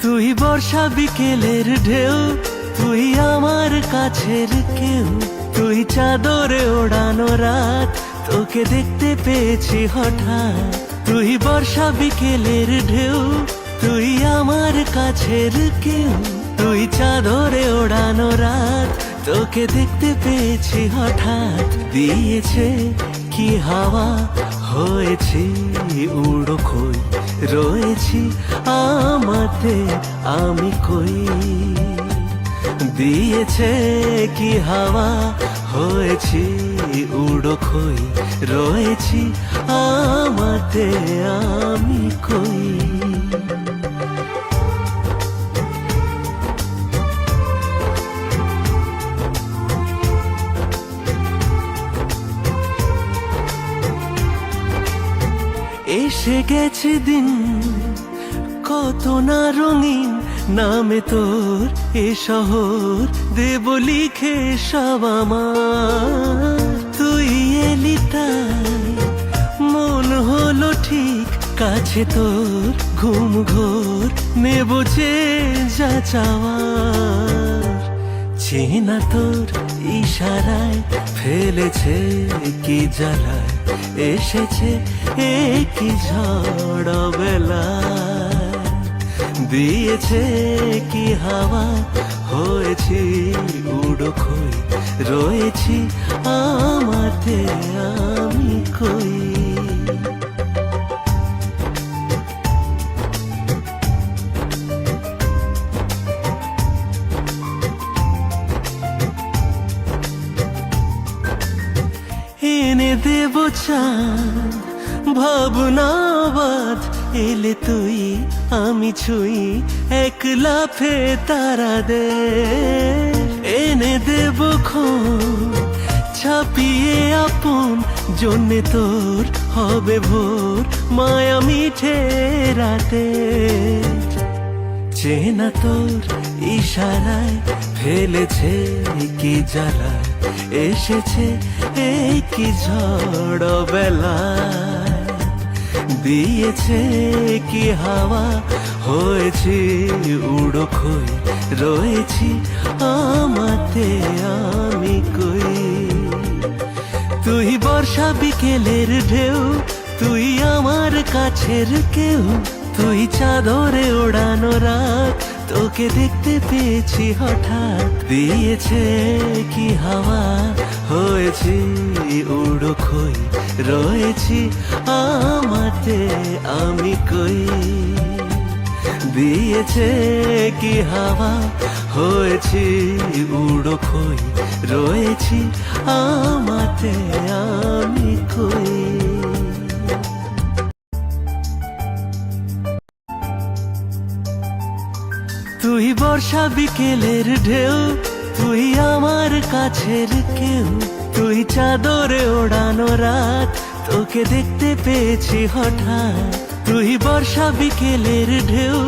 তুই বর্ষা বিকেলের ঢেউ, তুই আমার কাছের কেউ, তুই চাদরে ওড়ানো রাত, তোকে দেখতে পেয়েছি হঠাৎ। তুই বর্ষা বিকেলের ঢেউ, তুই আমার কাছের কেউ, তুই চাদরে ওড়ানো রাত, তোকে দেখতে পেয়েছি হঠাৎ। দিয়েছে কি হাওয়া, হয়েছি উড়ো খই, রয়েছি আমাতে আমি কই। দিয়েছে কি হাওয়া, হয়েছি উড়ো খই, রয়েছি আমাতে আমি কই। এসে গেছে দিন কত না রঙিন, নামে তোর এ শহর দেব লিখে সব আমার। তুই এলি তাই মন হলো ঠিক কাছে তোর, ঘুম ঘোর নেব যে যা চাওয়ার। চেনা তোর ইশারায় ফেলেছে কি জ্বালায়, এসেছে কি ঝড় বেলা। দিয়েছে কি হাওয়া, হয়েছি উড়ো খই, রয়েছি আমাতে আমি কই। এনে দেব চাঁদ ভাবনাবাদ, এলে তুই আমি ছুঁই এক লাফে তারা দে। এনে দেব খোঁজ ছাপিয়ে আপন, জন্যে তোর হবে ভোর মায়া মিঠে রাতে। চেনা তোর ইশারায় ফেলেছে কি জ্বালায়, এসেছে কি ঝড় বেলায়। দিয়েছে কি হাওয়া, হয়েছি উড়ো খই, রয়েছি আমাতে আমি কই। তুই বর্ষা বিকেলের ঢেউ, তুই আমার কাছের কেউ, তুই চাদরে ওড়ানো রাত, তোকে দেখতে পেয়েছি হঠাৎ। দিয়েছে কি হাওয়া, হয়েছি উড়ো খই, রয়েছি আমাতে আমি কই। দিয়েছে কি হাওয়া, হয়েছি উড়ো খই, রয়েছি আমাতে আমি কই। তুই বর্ষা বিকেলের ঢেউ, তুই আমার কাছের কেউ, তুই চাদরে ওড়ানো রাত, তোকে দেখতে পেয়েছি হঠাৎ। তুই বর্ষা বিকেলের ঢেউ,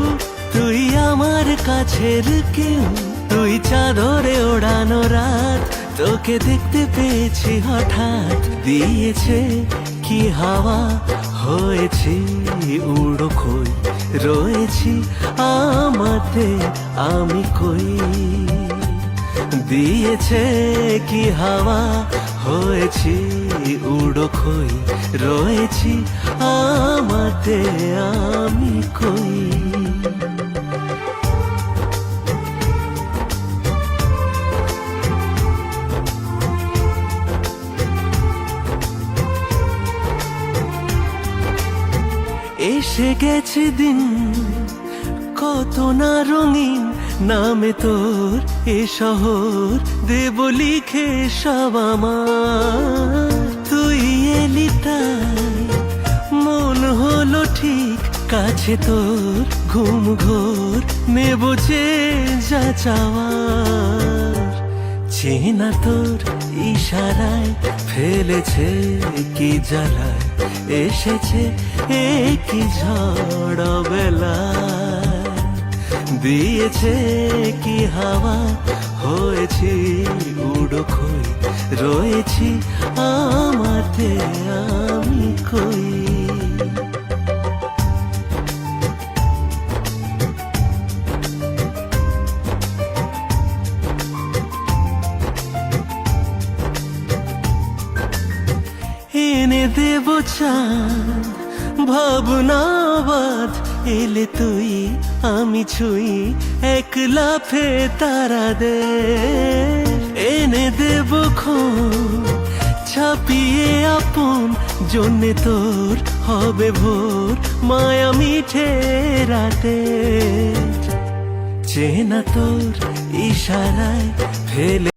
তুই আমার কাছের কেউ, তুই চাদরে ওড়ানো রাত, তোকে দেখতে পেয়েছি হঠাৎ। দিয়েছে কি হাওয়া, হয়েছি উড়ো খই, রয়েছি আমাতে আমি কই। দিয়েছে কি হাওয়া, হয়েছি উড়ো খই, রয়েছি আমাতে আমি কই। এসে গেছে দিন কত না রঙিন, নামে তোর এ শহর দেব লিখে সব আমার। তুই এলি তাই মন হলো ঠিক কাছে তোর, ঘুম ঘোর নেব যে যা চাওয়ার। চেনা তোর ইশারায় ফেলেছে কি জ্বালায়, এসেছে কি ঝড় বেলা। দিয়েছে কি হাওয়া, হয়েছি উড়ো খই, রয়েছি আমাতে আমি কই। দেব চাঁদ ভাবনাবাদ এলে তুই আমি ছুঁই এক লাফে তারা দে এনে দেব খোঁজ ছাপিয়ে আপন জন্যে তোর হবে ভোর মায়া মিঠে রাতে চেনা তোর ইশারায় ফেলে